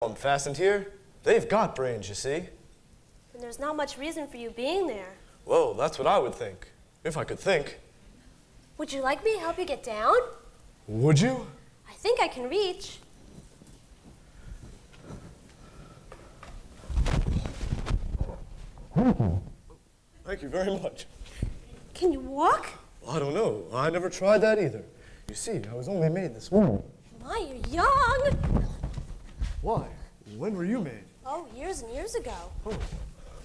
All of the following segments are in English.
I'm fastened here. They've got brains, you see. And there's not much reason for you being there. Well, that's what I would think, if I could think. Would you like me to help you get down? Would you? I think I can reach. Thank you very much. Can you walk? I don't know. I never tried that either. You see, I was only made this morning. My, you're young. Why? When were you made? Oh, years and years ago.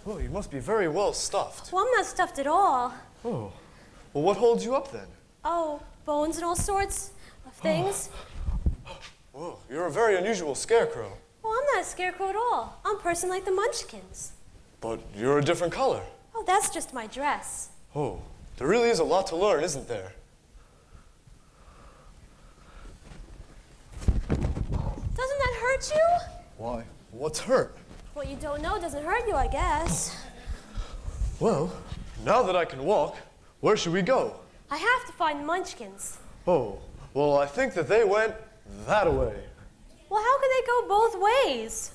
Oh, you must be very well stuffed. Well, I'm not stuffed at all. Oh. Well, what holds you up then? Oh, bones and all sorts of things. Whoa, you're a very unusual scarecrow. Well, I'm not a scarecrow at all. I'm a person like the Munchkins. But you're a different color. Oh, that's just my dress. Oh, there really is a lot to learn, isn't there? Doesn't that hurt you? Why? What's hurt? What you don't know doesn't hurt you, I guess. Well, now that I can walk, where should we go? I have to find the Munchkins. Oh, well, I think that they went that way. Well, how could they go both ways?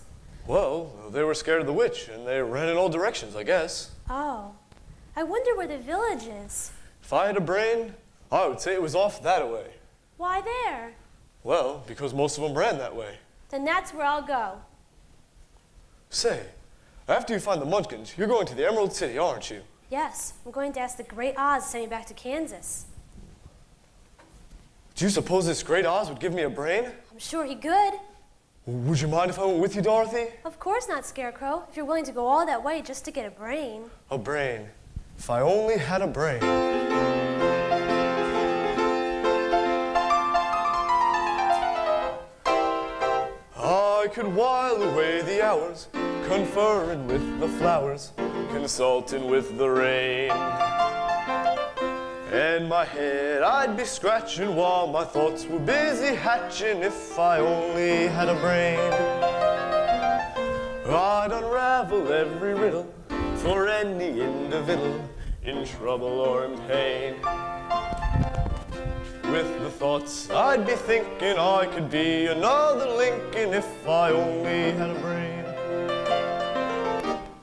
Well, they were scared of the witch, and they ran in all directions, I guess. Oh, I wonder where the village is. If I had a brain, I would say it was off that way. Why there? Well, because most of them ran that way. Then that's where I'll go. Say, after you find the Munchkins, you're going to the Emerald City, aren't you? Yes, I'm going to ask the Great Oz to send me back to Kansas. Do you suppose this Great Oz would give me a brain? I'm sure he could. Would you mind if I went with you, Dorothy? Of course not, Scarecrow, if you're willing to go all that way just to get a brain. A brain. If I only had a brain. I could while away the hours, conferring with the flowers, consulting with the rain. And my head I'd be scratching while my thoughts were busy hatching if I only had a brain. I'd unravel every riddle for any individual in trouble or in pain. With the thoughts I'd be thinking I could be another Lincoln if I only had a brain.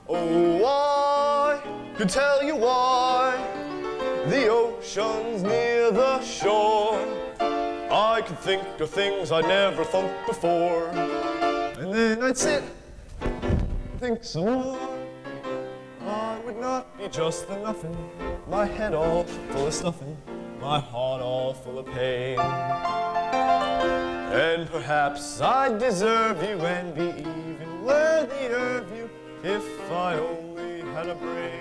Oh, I could tell you why the ocean's near the shore. I could think of things I'd never thought before. And then I'd sit, think some more. I would not be just the nothing, my head all full of stuffing, my heart all full of pain. And perhaps I'd deserve you and be even worthier of you if I only had a brain.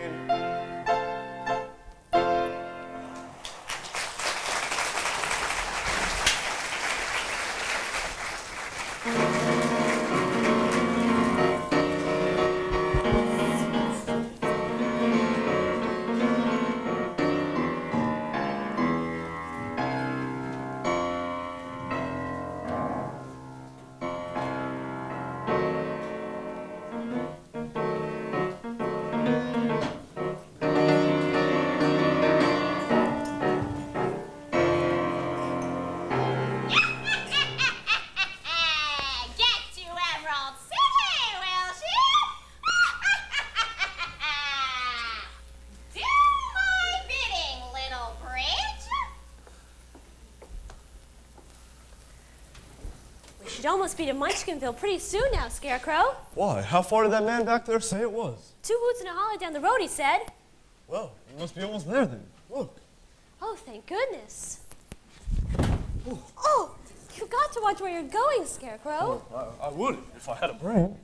You'd almost be to Munchkinville pretty soon now, Scarecrow. Why? How far did that man back there say it was? 2 hoots and a holler down the road, he said. Well, you must be almost there then. Look. Oh, thank goodness. Oh, you got to watch where you're going, Scarecrow. I would if I had a brain.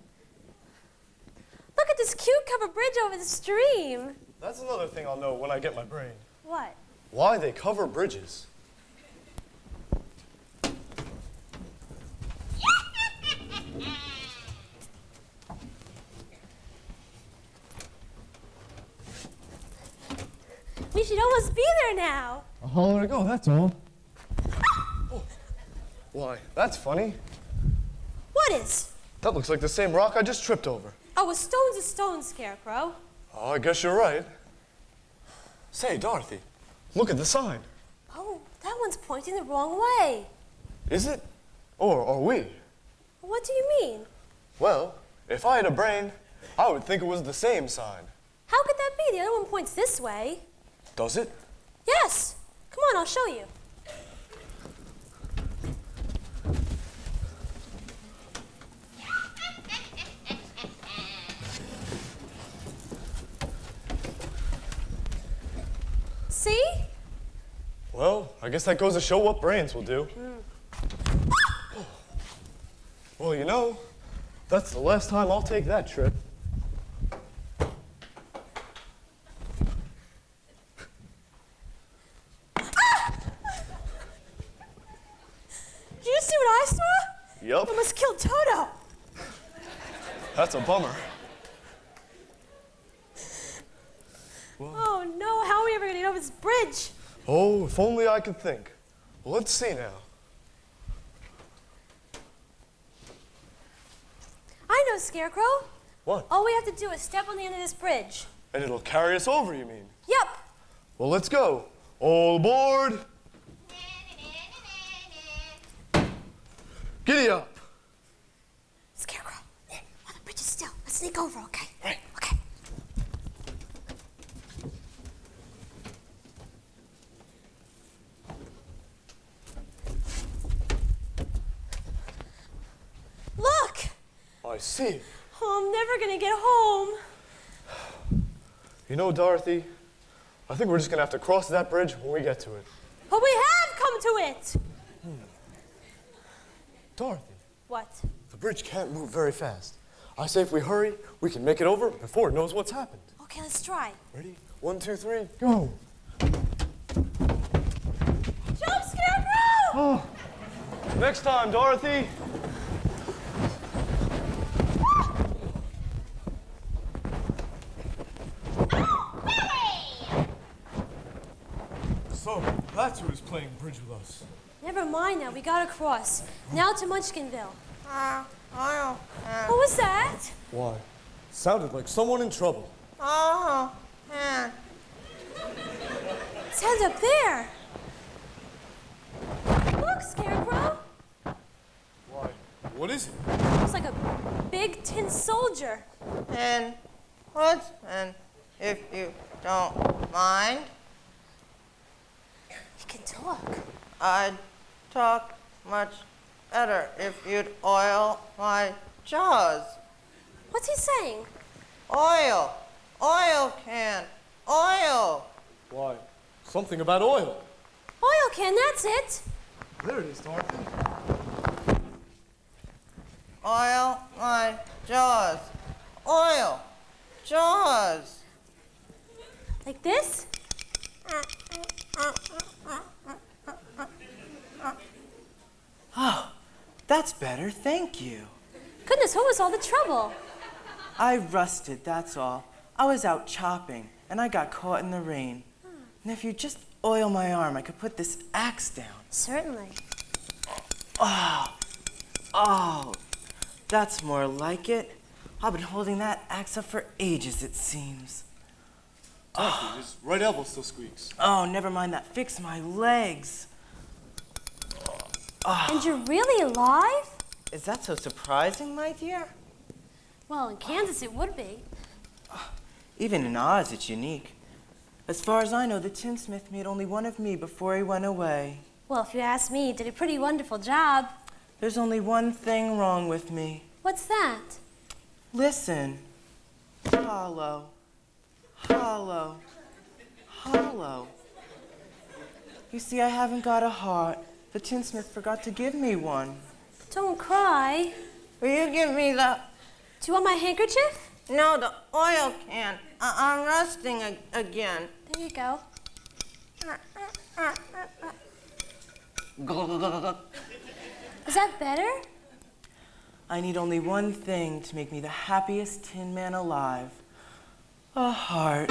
Look at this cute covered bridge over the stream. That's another thing I'll know when I get my brain. What? Why they cover bridges. We should almost be there now. A holler to go, that's all. Oh. Why, that's funny. What is? That looks like the same rock I just tripped over. Oh, a stone's a stone, Scarecrow. Oh, I guess you're right. Say, Dorothy, look at the sign. Oh, that one's pointing the wrong way. Is it? Or are we? What do you mean? Well, if I had a brain, I would think it was the same sign. How could that be? The other one points this way. Does it? Yes. Come on, I'll show you. See? Well, I guess that goes to show what brains will do. Well, you know, that's the last time I'll take that trip. Did you see what I saw? Yup, Almost killed Toto. that's a bummer. Oh no, how are we ever gonna get over this bridge? Oh, if only I could think. Well, let's see now. I know, Scarecrow. What? All we have to do is step on the end of this bridge. And it'll carry us over, you mean? Yep. Well, let's go. All aboard. Giddy up. Scarecrow. While the bridge is still, let's sneak over, okay? Right. Okay. Look! I see. Oh, I'm never gonna get home. You know, Dorothy, I think we're just gonna have to cross that bridge when we get to it. But we have come to it! Dorothy, What? the bridge can't move very fast. I say if we hurry, we can make it over before it knows what's happened. Okay, let's try. Ready? 1, 2, 3, go. Jump, Scarecrow! Oh. Next time, Dorothy. So, that's who is playing bridge with us. Never mind that, we gotta cross. Now to Munchkinville. I What was that? Why? Sounded like someone in trouble. Oh, man. Sounds up there. Look, Scarecrow. Why? What is it? Looks like a big tin soldier. And if you don't mind, He can talk. I'd talk much better if you'd oil my jaws. What's he saying? Oil, oil can, oil. Why? Something about oil. Oil can, that's it. There it is, Dorothy. Oil my jaws. Oil, jaws. Like this? Oh, that's better, thank you. Goodness, what was all the trouble? I rusted, that's all. I was out chopping, and I got caught in the rain. And if you just oil my arm, I could put this axe down. Certainly. Oh, that's more like it. I've been holding that axe up for ages, it seems. Dorothy, his right elbow still squeaks. Oh, never mind that. Fix my legs. And you're really alive? Is that so surprising, my dear? Well, in Kansas it would be. Even in Oz, it's unique. As far as I know, the tinsmith made only one of me before he went away. Well, if you ask me, he did a pretty wonderful job. There's only one thing wrong with me. What's that? Listen. Hollow. Hollow. Hollow. You see, I haven't got a heart. The tinsmith forgot to give me one. Don't cry. Will you give me the, Do you want my handkerchief? no, the oil can? I'm rusting again. There you go. Is that better? I need only one thing to make me the happiest tin man alive. A heart.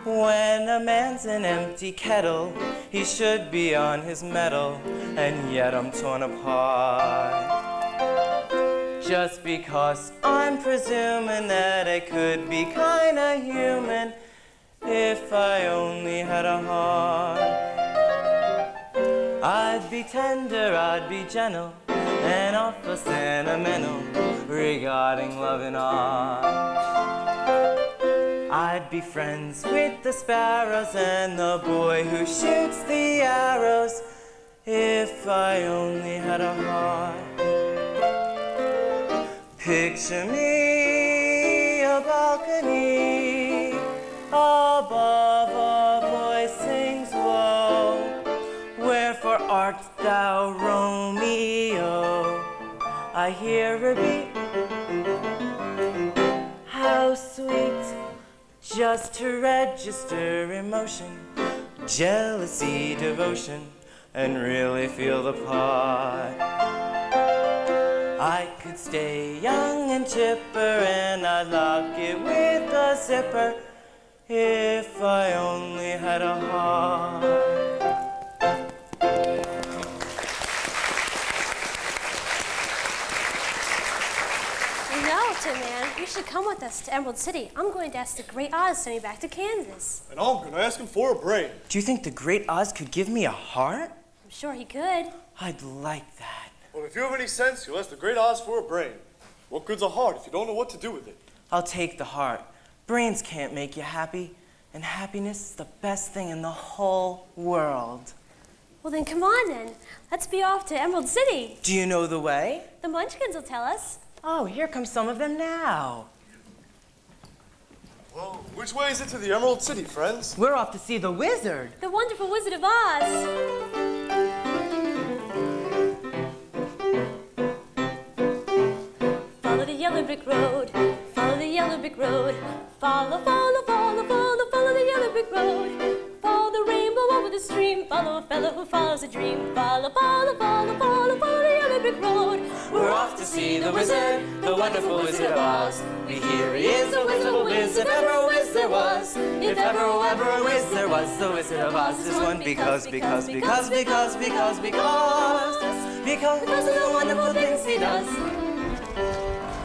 When a man's an empty kettle, he should be on his mettle, and yet I'm torn apart. Just because I'm presuming that I could be kinda human if I only had a heart. I'd be tender, I'd be gentle, and awful sentimental regarding love and art. I'd be friends with the sparrows and the boy who shoots the arrows if I only had a heart. Picture me a balcony above a voice sings woe. Wherefore art thou, Romeo? I hear a beat. How sweet, just to register emotion, jealousy, devotion, and really feel the part. I could stay young and chipper, and I'd lock it with a zipper if I only had a heart. You know, Tin Man, you should come with us to Emerald City. I'm going to ask the Great Oz to send me back to Kansas. And I'm gonna ask him for a brain. Do you think the Great Oz could give me a heart? I'm sure he could. I'd like that. Well, if you have any sense, you'll ask the Great Oz for a brain. What good's a heart if you don't know what to do with it? I'll take the heart. Brains can't make you happy, and happiness is the best thing in the whole world. Well, then come on, then. Let's be off to Emerald City. Do you know the way? The Munchkins will tell us. Oh, here come some of them now. Well, which way is it to the Emerald City, friends? We're off to see the wizard. The wonderful Wizard of Oz. Follow the yellow brick road. Follow the yellow brick road. Follow, follow, follow, follow, follow the yellow brick road. Follow the rainbow over the stream. Follow a fellow who follows a dream. Follow, follow, follow, follow, follow the yellow brick road. We're off to see the wizard, the wonderful Wizard of Oz. We hear he is a wizard, a whiz, if ever a whiz there was. If ever a whiz there was, the Wizard of Oz is one because of the wonderful things he does.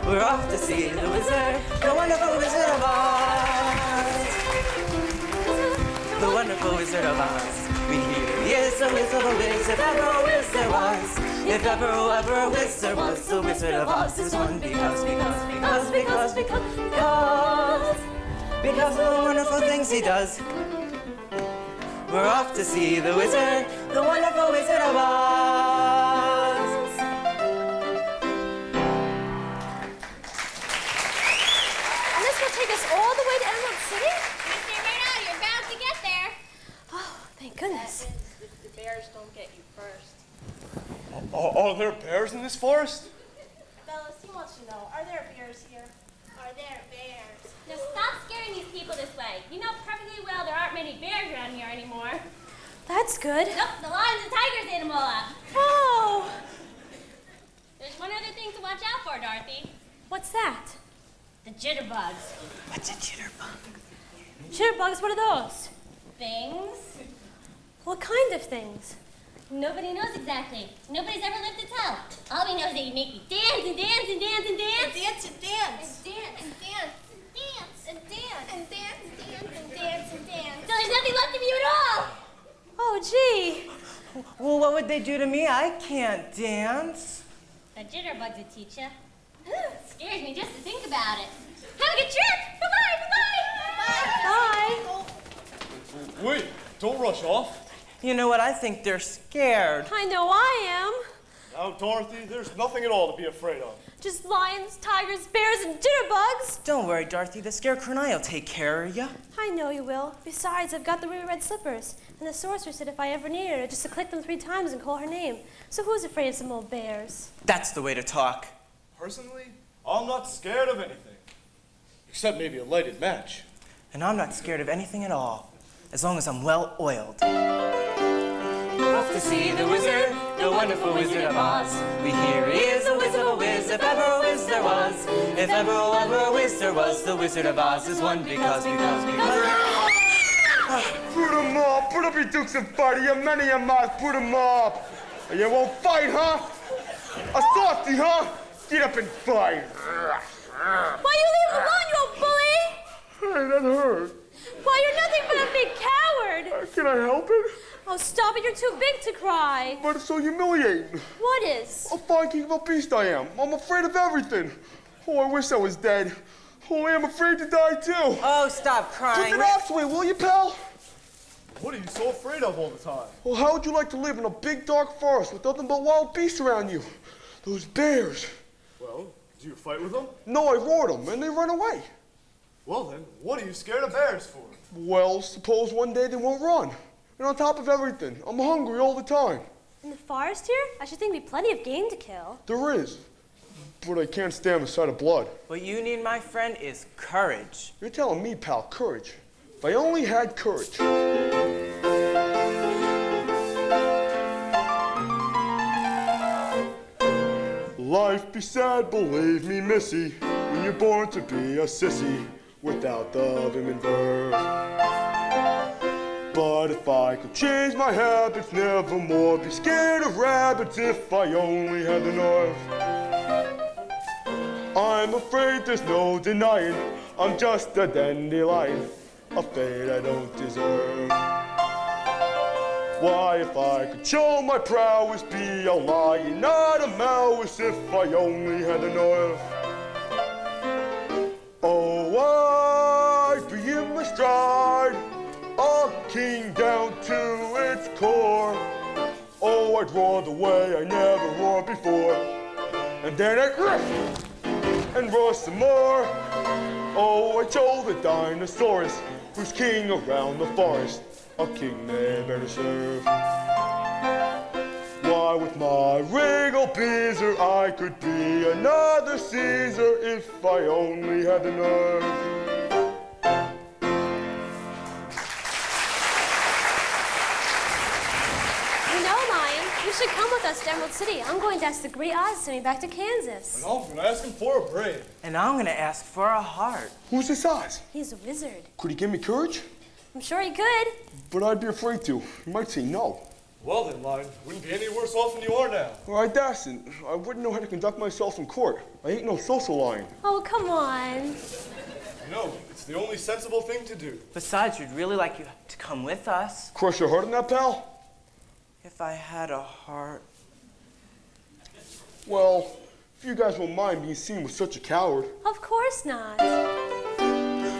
We're off to see the wizard, the wonderful Wizard of Oz. The wonderful Wizard of Oz. We hear he is a whiz, a whiz, if ever a whiz there was. If ever a whiz there was, the Wizard of Oz is one because of the wonderful things he does. We're off to see the wizard, the wonderful Wizard of Oz. And this will take us all the way to Emerald City? Stay right out. You're bound to get there. Oh, thank goodness. If the bears don't get you first. Are there bears in this forest? Fellas, he wants to know, are there bears here? Are there bears? Now stop scaring these people this way. You know perfectly well there aren't many bears around here anymore. That's good. Nope, the lions and tigers ate them all up. Oh, There's one other thing to watch out for, Dorothy. what's that? The jitterbugs. What's a jitterbug? Jitterbugs, what are those? Things? What kind of things? Nobody knows exactly. Nobody's ever lived to tell. All we know is that you make me dance and dance and dance and dance. And dance and dance. And dance and dance. Dance and dance. And dance and dance and dance and dance. Till there's nothing left of you at all. Oh, gee. Well, what would they do to me? I can't dance. The jitterbugs would teach you. Scares me just to think about it. Have a good trip. Bye-bye. Bye-bye. Bye. Wait, don't rush off. You know what? I think they're scared. I know I am. Now, Dorothy, there's nothing at all to be afraid of. Just lions, tigers, bears, and jitterbugs. Don't worry, Dorothy. The Scarecrow and I will take care of you. I know you will. Besides, I've got the ruby red slippers. And the sorcerer said if I ever needed her, just to click them 3 times and call her name. So who's afraid of some old bears? That's the way to talk. Personally, I'm not scared of anything. Except maybe a lighted match. And I'm not scared of anything at all, as long as I'm well oiled. Off to see the wizard, the wonderful Wizard of Oz. We hear he is a whiz of a whiz, if ever a whiz there was. If ever a whiz there was, the Wizard of Oz is one because. Put 'em up, put up your dukes and fight, you many a mouse, put 'em up. You won't fight, huh? A softy, huh? Get up and fight. Why you leave him alone, you old bully? Hey, that hurt. Why, you're nothing but a big coward. Can I help it? Oh, stop it. You're too big to cry. But it's so humiliating. What is? A fine king of a beast I am. I'm afraid of everything. Oh, I wish I was dead. Oh, I am afraid to die too. Oh, stop Put crying. it off to me, will you, pal? What are you so afraid of all the time? Well, how would you like to live in a big, dark forest with nothing but wild beasts around you? Those bears. Well, do you fight with them? No, I roared them, and they run away. Well then, what are you scared of bears for? Well, suppose one day they won't run. And on top of everything, I'm hungry all the time. In the forest here? I should think there'd be plenty of game to kill. There is. But I can't stand the sight of blood. What you need, my friend, is courage. You're telling me, pal, courage. If I only had courage. Life be sad, believe me, missy, when you're born to be a sissy without the vim and verve. But if I could change my habits, never more be scared of rabbits if I only had the nerve. I'm afraid there's no denying I'm just a dandelion, a fate I don't deserve. Why, if I could show my prowess, be a lion, not a mouse, if I only had the nerve. Oh, I'd be in my stride, a king down to its core. Oh, I'd roar the way I never roared before, and then I'd riff and roar some more. Oh, I told the dinosaurs who's king around the forest, a king they better serve. Why, with my wriggle beezer, I could be another Caesar if I only had the nerve. You know, Lion, you should come with us to Emerald City. I'm going to ask the Great Oz to send me back to Kansas. And I'm gonna ask him for a braid. And I'm gonna ask for a heart. Who's this Oz? He's a wizard. Could he give me courage? I'm sure he could. But I'd be afraid to. He might say no. Well then, Lion, wouldn't be any worse off than you are now. Or I dasn't. I wouldn't know how to conduct myself in court. I ain't no social lion. Oh, come on. No, it's the only sensible thing to do. Besides, we'd really like you to come with us. Crush your heart on that, pal? If I had a heart. Well, if you guys won't mind being seen with such a coward. Of course not.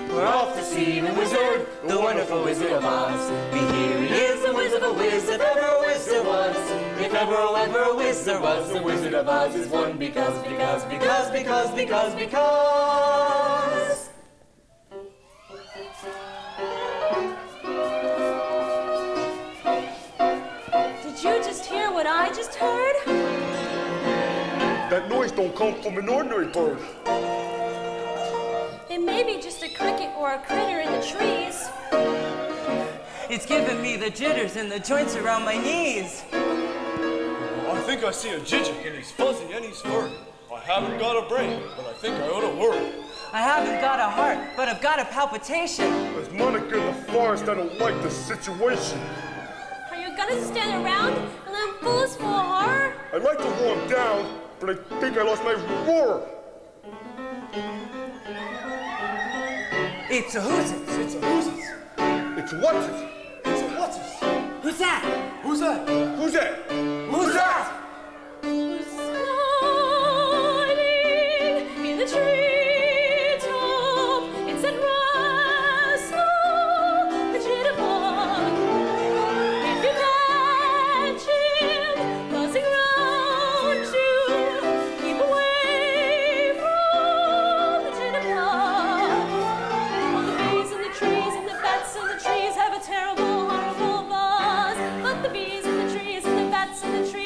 We're off to see the wizard, the wonderful Wizard of Oz. Here he is, the Wizard of Wiz, if ever a wizard was. If ever a wizard was, the Wizard of Oz is one because. Did you just hear what I just heard? That noise don't come from an ordinary bird. It may be just a cricket or a critter in the trees. It's giving me the jitters and the joints around my knees. I think I see a jijik, and he's fuzzy and he's furry. I haven't got a brain, but I think I ought to worry. I haven't got a heart, but I've got a palpitation. There's Monica in the forest, I don't like the situation. Are you gonna stand around and let fool us full of horror? I'd like to roar him down, but I think I lost my roar. It's a whoozits. It's a whoozits. It's what's it? It's a what's Who's that? Who's that? Who's that? Who's that? Who's hiding in the treetop? It's that Russell, the jitterbug. If you catch him buzzing round you, keep away from the jitterbug. All the bees and the trees and the bats and the trees have a terrible, horrible buzz. But the bees and the trees and the bats and the trees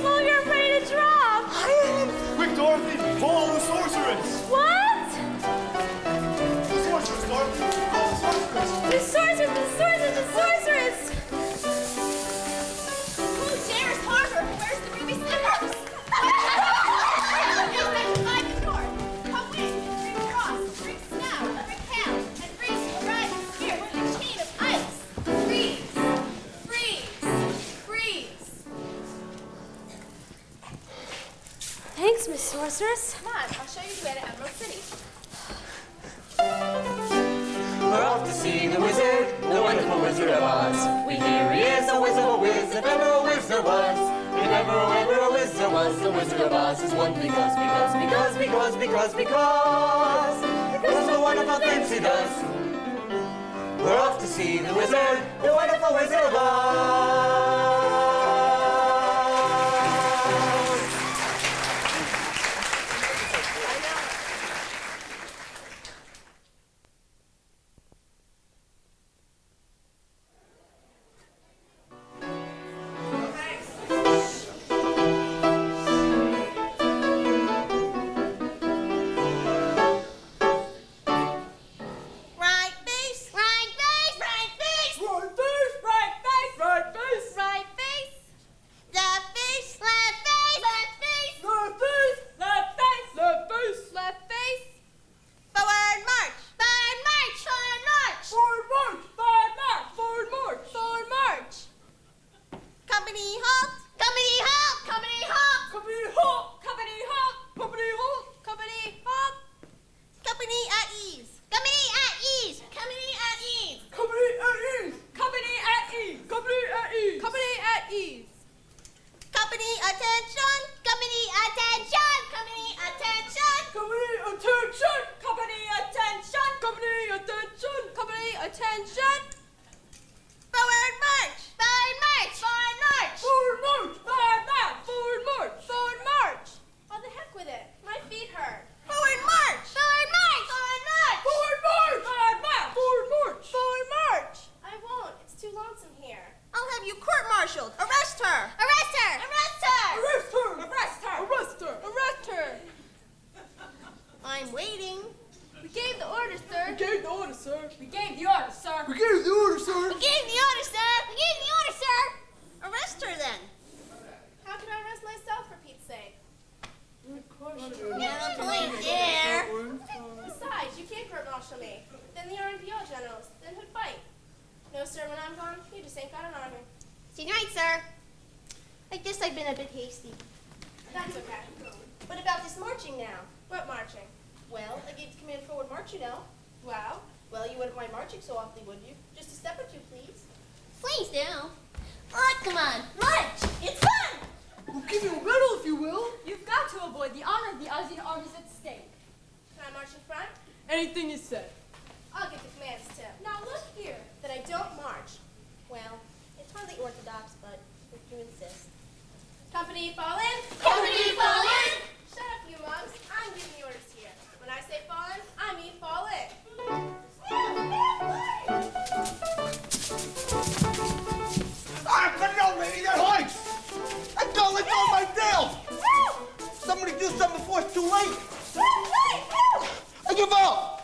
Oh, you're afraid to drop. Quick, Dorothy, follow the sorceress. What? The sorceress, Dorothy. Follow the sorceress. The sorceress, the sorceress, the sorceress. Who dares harm her? Where's the ruby slippers? Find the door. Come in. Bring cross. Bring snout. Bring cow. And bring a riding spear with a chain of ice. Freeze. Freeze. Freeze. Thanks, Miss Sorceress. Come on. I'll show you the way to Emerald City. We're off to see the wizard, the wonderful Wizard of Oz. We hear he is a wizard of a wiz, if ever a wizard was. If ever a wizard was, the Wizard of Oz is one because of the wonderful things he does. We're off to see the wizard, the wonderful Wizard of Oz. Right face. Right face. Right face. Right face. Right face. Right face. Right face. Left face. Left face. Left face. Left face. Left face. Left face. Left face. Forward march. Forward march. Forward march. Forward march. Forward march. Forward march. Forward march. Company halt. Company halt. Company halt. Company halt. Company halt. Company halt. Company halt. Company at ease. Company at ease. Company at ease. Company at ease. Company at ease. Company at ease. Company at ease. Company attention. Company attention. Company attention. Company attention. Company attention. Company attention. Company attention. Forward march. Forward march. Forward march. Forward march. Forward march. Forward march. Forward march. How the heck with it? My feet hurt. Forward march. Forward march. Forward march. Forward march. Forward march. Forward march. Forward march. I won't. It's too lonesome here. I'll have you court-martialed. Arrest her. Arrest her. Arrest her. Arrest her. Arrest her. Arrest her. Arrest her. I'm waiting. We gave the order, sir. We gave the order, sir. We gave the order, sir. We gave the order, sir. We gave the order, sir. We gave the order, sir. Arrest her then. How can I arrest myself, for Pete's sake? Now point there. Besides, you can't court-martial me. Then the RNPO generals. Then who'd fight? No, sir, when I'm gone, you just ain't got an army. Senior night, sir. I guess I've been a bit hasty. That's okay. What about this marching now? What marching? Well, I gave the command forward march, you know. Well, Well, you wouldn't mind marching so awfully, would you? Just a step or two, please. please do. Oh, come on, march! It's fun! We'll give you a medal if you will. You've got to avoid the honor of the Ozian armies at stake. Can I march in front? Anything you say. I'll give the commands too. Now look here. That I don't march. Well, it's hardly orthodox, but if you insist. Company fall in. Company fall in. Shut up, you mugs. I'm giving the orders here. When I say fall in, I mean fall in. Ah, cut it out, lady. That hurts. Let go of my tail. Somebody do something before it's too late. I give up.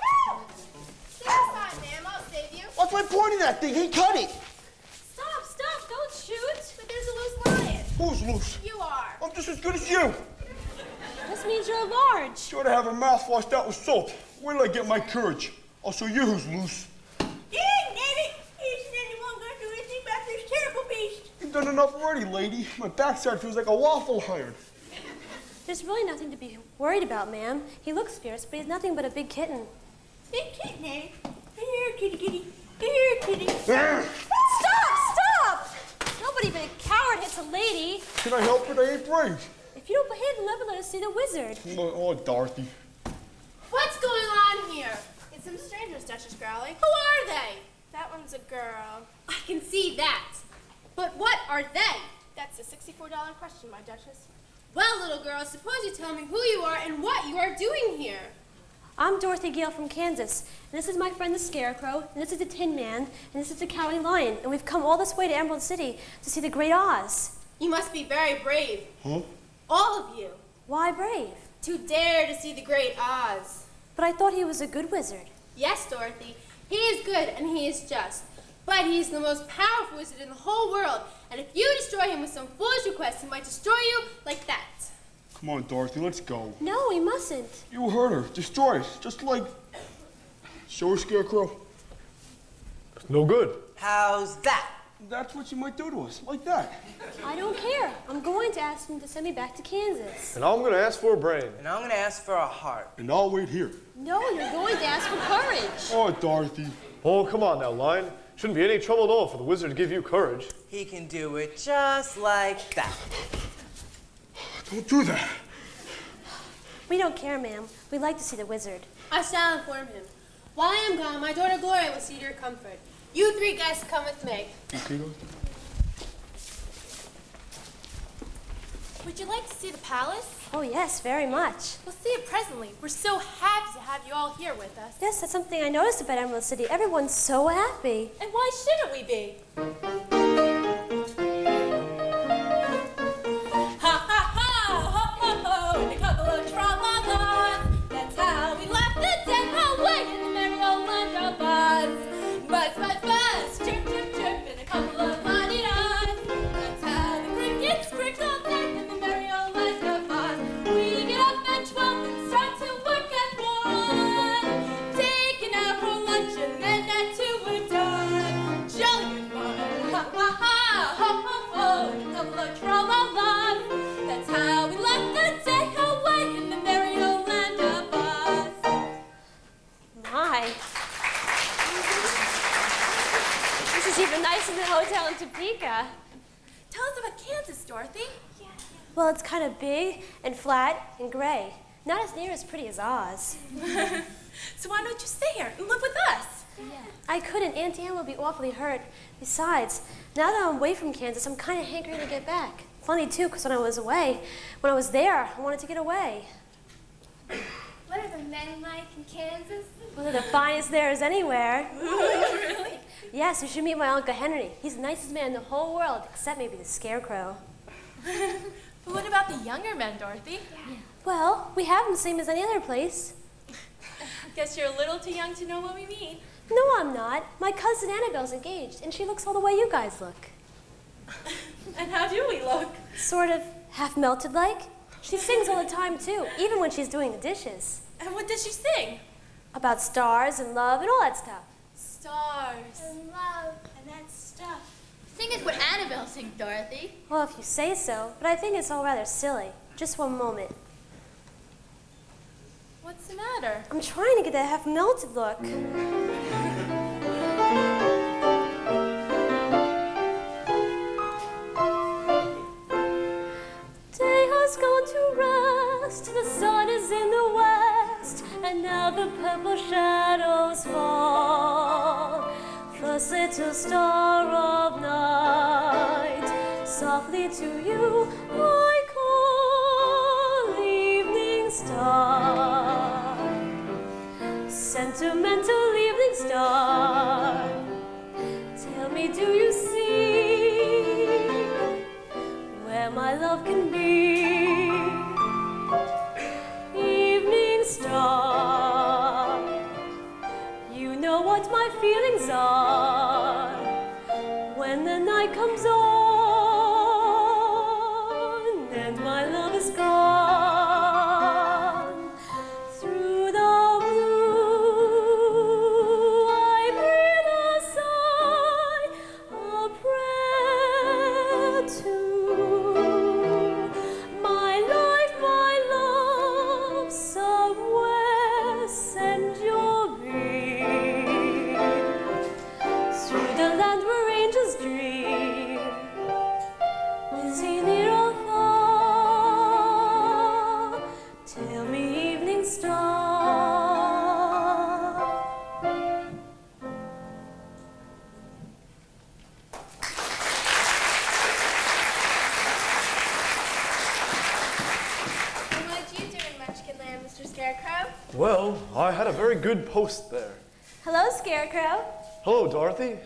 Stay aside, ma'am. I'll save you. What's my point of that thing? He cut it. Stop, don't shoot. But there's a loose lion. Who's loose? You are. I'm just as good as you. This means you're large. Sure to have her mouth washed out with soap. Where till I get my courage? I'll show you who's loose. You've done enough already, lady. My backside feels like a waffle iron. There's really nothing to be worried about, ma'am. He looks fierce, but he's nothing but a big kitten. Big kitten, eh? Here, kitty, kitty. Here, kitty. Stop! Nobody but a coward hits a lady. Can I help it? I ain't brave. If you don't behave, they'll never let us see the wizard. Oh, Dorothy. What's going on here? It's some strangers, Duchess Growly. Who are they? That one's a girl. I can see that. But what are they? That's a $64 question, my Duchess. Well, little girl, suppose you tell me who you are and what you are doing here. I'm Dorothy Gale from Kansas, and this is my friend the Scarecrow, and this is the Tin Man, and this is the Cowardly Lion, and we've come all this way to Emerald City to see the Great Oz. You must be very brave. Huh? All of you. Why brave? To dare to see the great Oz. But I thought he was a good wizard. Yes, Dorothy. He is good and he is just. But he's the most powerful wizard in the whole world. And if you destroy him with some foolish request, he might destroy you like that. Come on, Dorothy, let's go. No, we mustn't. You hurt her. Destroy us. Just like... Show her Scarecrow. It's no good. How's that? That's what you might do to us. Like that. I don't care. I'm going to ask him to send me back to Kansas. And I'm going to ask for a brain. And I'm gonna ask for a heart. And I'll wait here. No, you're going to ask for courage. Oh, Dorothy. Oh, come on now, Lion. Shouldn't be any trouble at all for the wizard to give you courage. He can do it just like that. Don't do that. We don't care, ma'am. We'd like to see the wizard. I shall inform him. While I am gone, my daughter Gloria will see to your comfort. You three guys come with me. Okay, Dorothy? Would you like to see the palace? Oh, yes, very much. We'll see it presently. We're so happy to have you all here with us. Yes, that's something I noticed about Emerald City. Everyone's so happy. And why shouldn't we be? Ha ha ha! Ho ho ho! In a couple of tra-la-las. That's how we left the dead away in the merry old land of Oz. Buzz, buzz, buzz! Chirp, chirp, chirp! In a couple of la-di-das. That's how the crickets crickle down in the merry old land of Oz. We get up at 12 and start to work at 1. Taking out for lunch and then at 2 we're done. Jolly good fun! Ha ha ha! Ho ho ho! In a couple of tra-la-las. That's how we left the day away in the merry old land of Oz. My. This is even nicer than the hotel in Topeka. Tell us about Kansas, Dorothy. Well, it's kind of big and flat and gray. Not as near as pretty as Oz. So why don't you stay here and live with us? I couldn't. Aunt Anne would be awfully hurt. Besides, now that I'm away from Kansas, I'm kind of hankering to get back. Funny, too, because when I was there, I wanted to get away. What are the men like in Kansas? Well, they're the finest there is anywhere. Really? Yes, you should meet my Uncle Henry. He's the nicest man in the whole world, except maybe the Scarecrow. But what about the younger men, Dorothy? Well, we have them same as any other place. Guess you're a little too young to know what we mean. No, I'm not. My cousin Annabelle's engaged, and she looks all the way you guys look. And how do we look? Sort of half-melted like. She sings all the time, too, even when she's doing the dishes. And what does she sing? About stars and love and all that stuff. Stars. And love and that stuff. Sing us what Annabelle sings, Dorothy. Well, if you say so, but I think it's all rather silly. Just one moment. What's the matter? I'm trying to get that half-melted look. Day has gone to rest, the sun is in the west, and now the purple shadows fall. First little star of night, softly to you I call, evening star, sentimental evening star. Tell me, do you see where my love can be? Evening star, you know what my feelings are when the night comes on and my love is gone. Through the blue I breathe a sigh, a prayer to my life, my love, somewhere send your beam. Through the land where angels dream, is he near or far? Tell me, evening star. And what did you do in Munchkinland, Mr. Scarecrow? Well, I had a very good post there. Hello, Scarecrow. Hello, Dorothy.